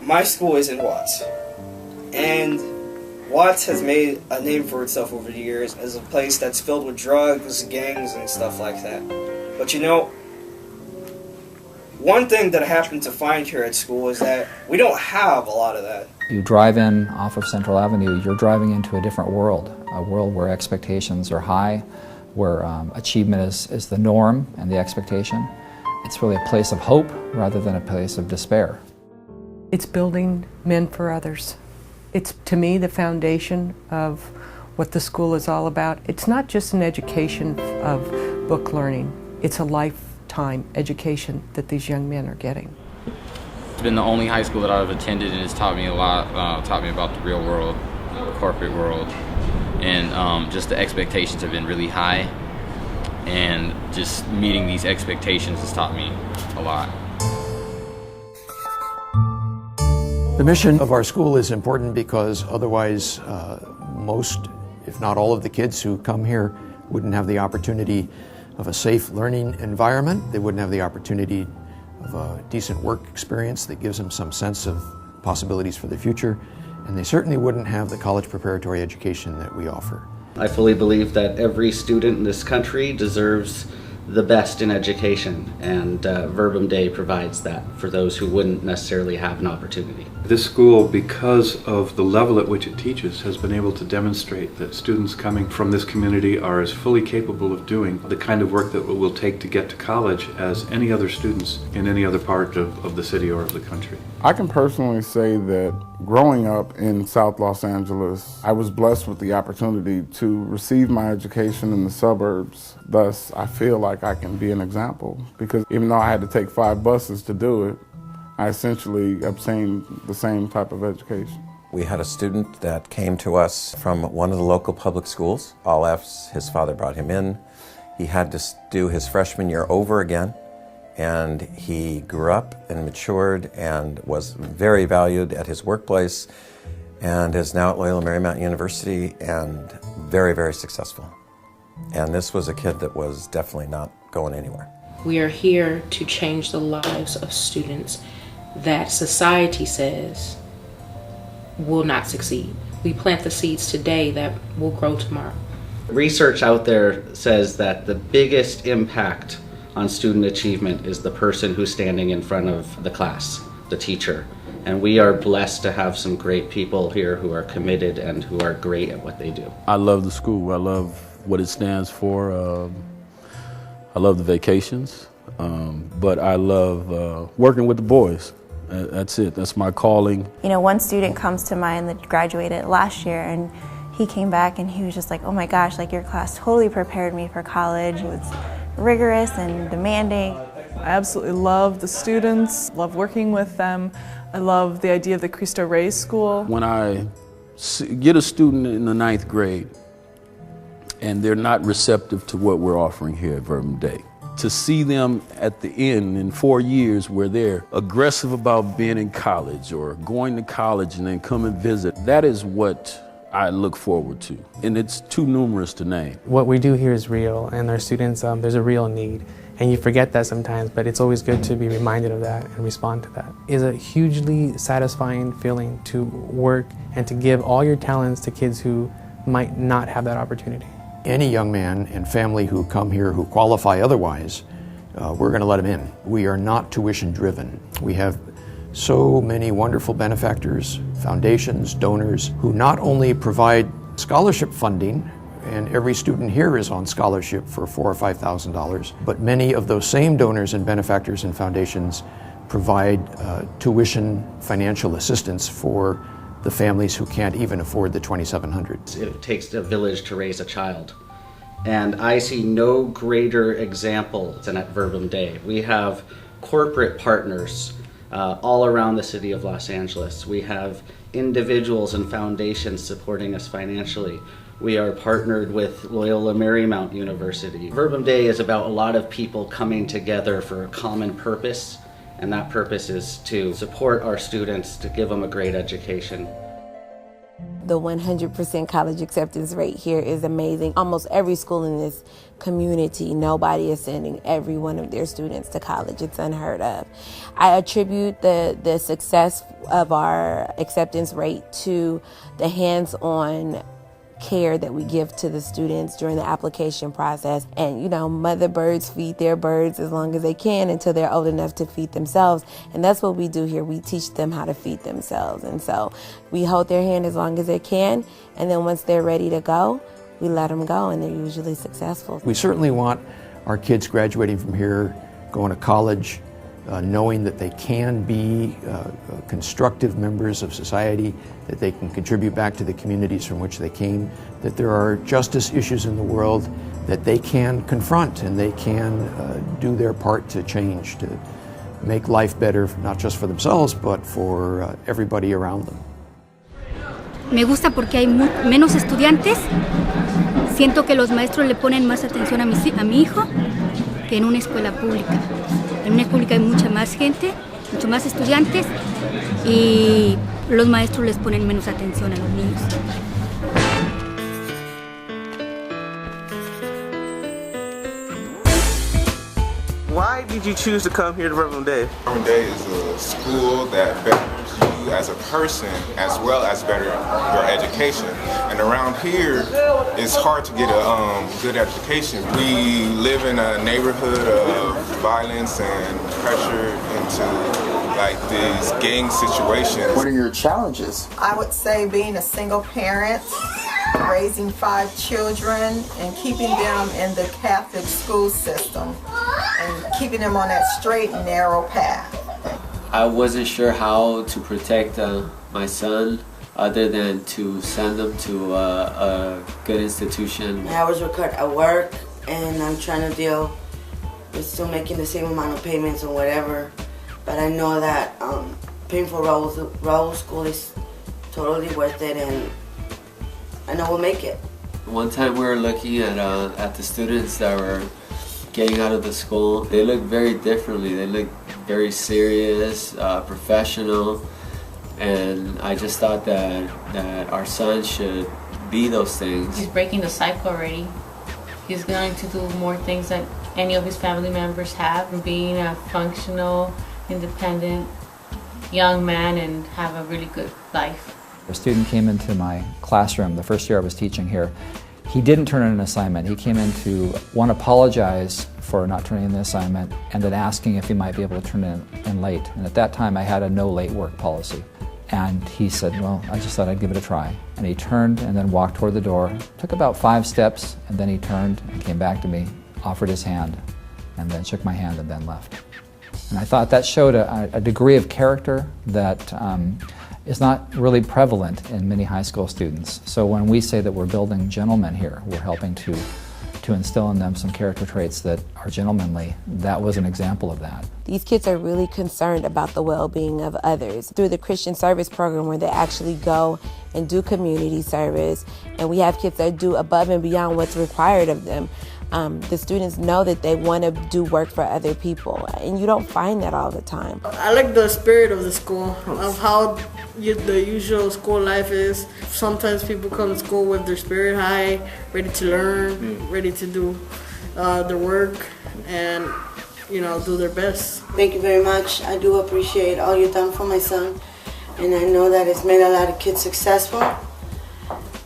My school is in Watts, and Watts has made a name for itself over the years as a place that's filled with drugs, gangs, and stuff like that. But you know, one thing that I happen to find here at school is that we don't have a lot of that. You drive in off of Central Avenue, you're driving into a different world, a world where expectations are high, where achievement is the norm and the expectation. It's really a place of hope rather than a place of despair. It's building men for others. It's, to me, the foundation of what the school is all about. It's not just an education of book learning. It's a lifetime education that these young men are getting. It's been the only high school that I've attended, and it's taught me a lot, taught me about the real world, the corporate world, and just the expectations have been really high, and just meeting these expectations has taught me a lot. The mission of our school is important because otherwise most, if not all of the kids who come here wouldn't have the opportunity of a safe learning environment. They wouldn't have the opportunity of a decent work experience that gives them some sense of possibilities for the future. And they certainly wouldn't have the college preparatory education that we offer. I fully believe that every student in this country deserves the best in education, and Verbum Dei provides that for those who wouldn't necessarily have an opportunity. This school, because of the level at which it teaches, has been able to demonstrate that students coming from this community are as fully capable of doing the kind of work that it will take to get to college as any other students in any other part of the city or of the country. I can personally say that growing up in South Los Angeles, I was blessed with the opportunity to receive my education in the suburbs. Thus, I feel like I can be an example, because even though I had to take 5 buses to do it, I essentially obtained the same type of education. We had a student that came to us from one of the local public schools, all F's. His father brought him in. He had to do his freshman year over again, and he grew up and matured and was very valued at his workplace and is now at Loyola Marymount University and very, very successful. And this was a kid that was definitely not going anywhere. We are here to change the lives of students that society says will not succeed. We plant the seeds today that will grow tomorrow. Research out there says that the biggest impact on student achievement is the person who's standing in front of the class, the teacher. And we are blessed to have some great people here who are committed and who are great at what they do. I love the school. I love what it stands for. I love the vacations, but I love working with the boys. That's it. That's my calling. You know, one student comes to mind that graduated last year, and he came back and he was just like, oh my gosh, like your class totally prepared me for college. It was rigorous and demanding. I absolutely love the students, love working with them. I love the idea of the Cristo Rey School. When I get a student in the 9th grade and they're not receptive to what we're offering here at Verbum Dei, to see them at the end in 4 years where they're aggressive about being in college or going to college and then come and visit, that is what I look forward to. And it's too numerous to name. What we do here is real, and our students, there's a real need. And you forget that sometimes, but it's always good to be reminded of that and respond to that. It's a hugely satisfying feeling to work and to give all your talents to kids who might not have that opportunity. Any young man and family who come here who qualify otherwise, we're going to let them in. We are not tuition driven. We have so many wonderful benefactors, foundations, donors, who not only provide scholarship funding, and every student here is on scholarship for $4,000 or $5,000, but many of those same donors and benefactors and foundations provide tuition financial assistance for the families who can't even afford the $2,700. It takes a village to raise a child. And I see no greater example than at Verbum Dei. We have corporate partners all around the city of Los Angeles. We have individuals and foundations supporting us financially. We are partnered with Loyola Marymount University. Verbum Dei is about a lot of people coming together for a common purpose, and that purpose is to support our students, to give them a great education. The 100% college acceptance rate here is amazing. Almost every school in this community, nobody is sending every one of their students to college. It's unheard of. I attribute the success of our acceptance rate to the hands-on care that we give to the students during the application process. And, you know, mother birds feed their birds as long as they can until they're old enough to feed themselves. And that's what we do here. We teach them how to feed themselves. And so we hold their hand as long as they can. And then once they're ready to go, we let them go, and they're usually successful. We certainly want our kids graduating from here, going to college, knowing that they can be constructive members of society, that they can contribute back to the communities from which they came, that there are justice issues in the world that they can confront and they can do their part to change, to make life better, not just for themselves, but for everybody around them. Me gusta porque hay menos estudiantes. Siento que los maestros le ponen más atención a mi hijo que en una escuela pública. En una pública hay mucha más gente, mucho más estudiantes y los maestros les ponen menos atención a los niños. Why did you choose to come here to Verbum Dei? Verbum Dei is a school that betters you as a person as well as better your education. And around here, it's hard to get a good education. We live in a neighborhood of violence and pressure into like these gang situations. What are your challenges? I would say being a single parent, raising 5 children, and keeping them in the Catholic school system and keeping them on that straight and narrow path. I wasn't sure how to protect my son other than to send them to a good institution. My hours were cut at work, and I'm trying to deal with still making the same amount of payments or whatever. But I know that paying for Raul's school is totally worth it, and I know we'll make it. One time we were looking at the students that were getting out of the school. They look very differently. They look very serious, professional, and I just thought that our son should be those things. He's breaking the cycle already. He's going to do more things that any of his family members have, and being a functional, independent young man and have a really good life. A student came into my classroom the first year I was teaching here. He didn't turn in an assignment. He came in to, one, apologize for not turning in the assignment, and then asking if he might be able to turn in late. And at that time I had a no late work policy. And he said, well, I just thought I'd give it a try. And he turned and then walked toward the door, took about 5 steps, and then he turned and came back to me, offered his hand, and then shook my hand and then left. And I thought that showed a degree of character that is not really prevalent in many high school students. So when we say that we're building gentlemen here, we're helping to instill in them some character traits that are gentlemanly. That was an example of that. These kids are really concerned about the well-being of others. Through the Christian service program, where they actually go and do community service, and we have kids that do above and beyond what's required of them. The students know that they want to do work for other people, and you don't find that all the time. I like the spirit of the school, of how the usual school life is. Sometimes people come to school with their spirit high, ready to learn, ready to do their work, and do their best. Thank you very much. I do appreciate all you've done for my son, and I know that it's made a lot of kids successful,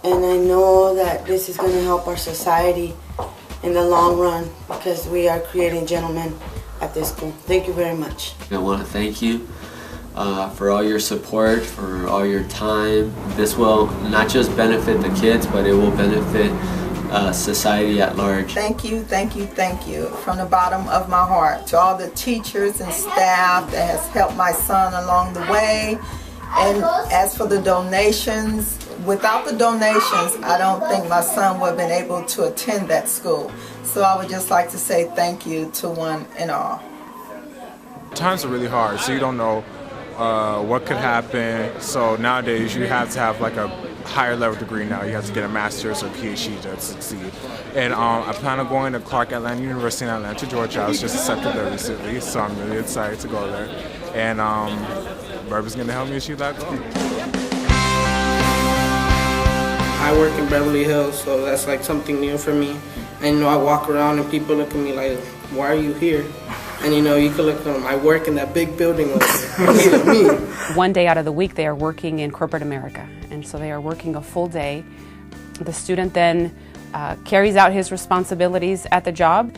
and I know that this is going to help our society in the long run, because we are creating gentlemen at this school. Thank you very much. I want to thank you for all your support, for all your time. This will not just benefit the kids, but it will benefit society at large. Thank you, thank you, thank you from the bottom of my heart to all the teachers and staff that has helped my son along the way. And as for the donations, without the donations, I don't think my son would have been able to attend that school. So I would just like to say thank you to one and all. Times are really hard, so you don't know what could happen. So nowadays you have to have like a higher level degree now. You have to get a master's or PhD to succeed. And I plan on going to Clark Atlanta University in Atlanta, Georgia. I was just accepted there recently, so I'm really excited to go there. And Verb is going to help me achieve that goal. I work in Beverly Hills, so that's like something new for me. And I walk around and people look at me like, why are you here? And you can look at them, I work in that big building over there. Me. One day out of the week they are working in corporate America, and so they are working a full day. The student then carries out his responsibilities at the job,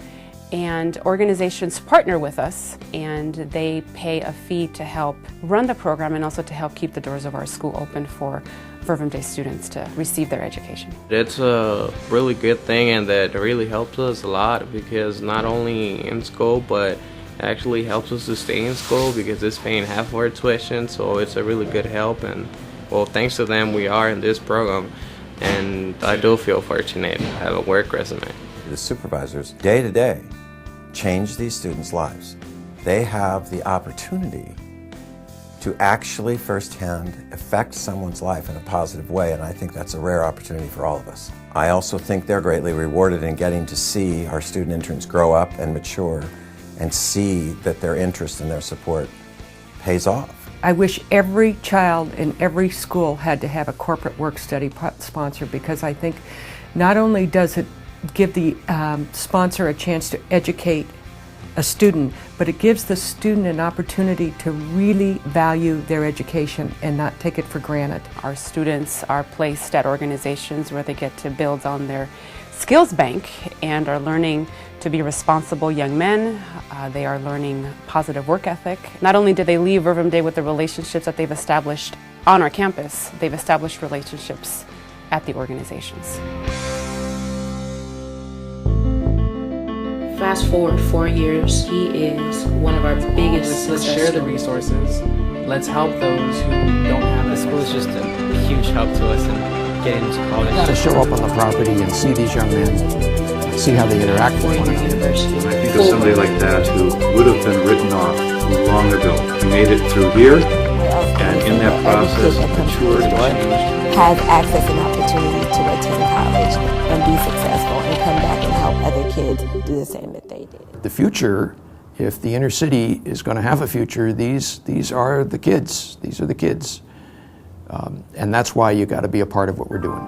and organizations partner with us and they pay a fee to help run the program and also to help keep the doors of our school open for Verbum Dei students to receive their education. It's a really good thing, and that really helps us a lot, because not only in school but actually helps us to stay in school, because it's paying half of our tuition, so it's a really good help. And well, thanks to them we are in this program, and I do feel fortunate to have a work resume. The supervisors, day to day, change these students' lives. They have the opportunity to actually firsthand affect someone's life in a positive way, and I think that's a rare opportunity for all of us. I also think they're greatly rewarded in getting to see our student interns grow up and mature and see that their interest and their support pays off. I wish every child in every school had to have a corporate work study sponsor, because I think not only does it give the sponsor a chance to educate a student, but it gives the student an opportunity to really value their education and not take it for granted. Our students are placed at organizations where they get to build on their skills bank and are learning to be responsible young men. They are learning positive work ethic. Not only do they leave Verbum Dei with the relationships that they've established on our campus, they've established relationships at the organizations. Fast forward 4 years, he is one of our biggest Let's share the resources. Let's help those who don't have the school is just a huge help to us in getting into college. To show up on the property and see these young men, see how they interact with one another. I think of somebody like that who would have been written off long ago. He made it through here, and in that process, matured and changed. Has access and opportunity to attend college and be successful and come back and help other kids do the same that they did. The future, if the inner city is going to have a future, these are the kids. These are the kids. And that's why you got to be a part of what we're doing.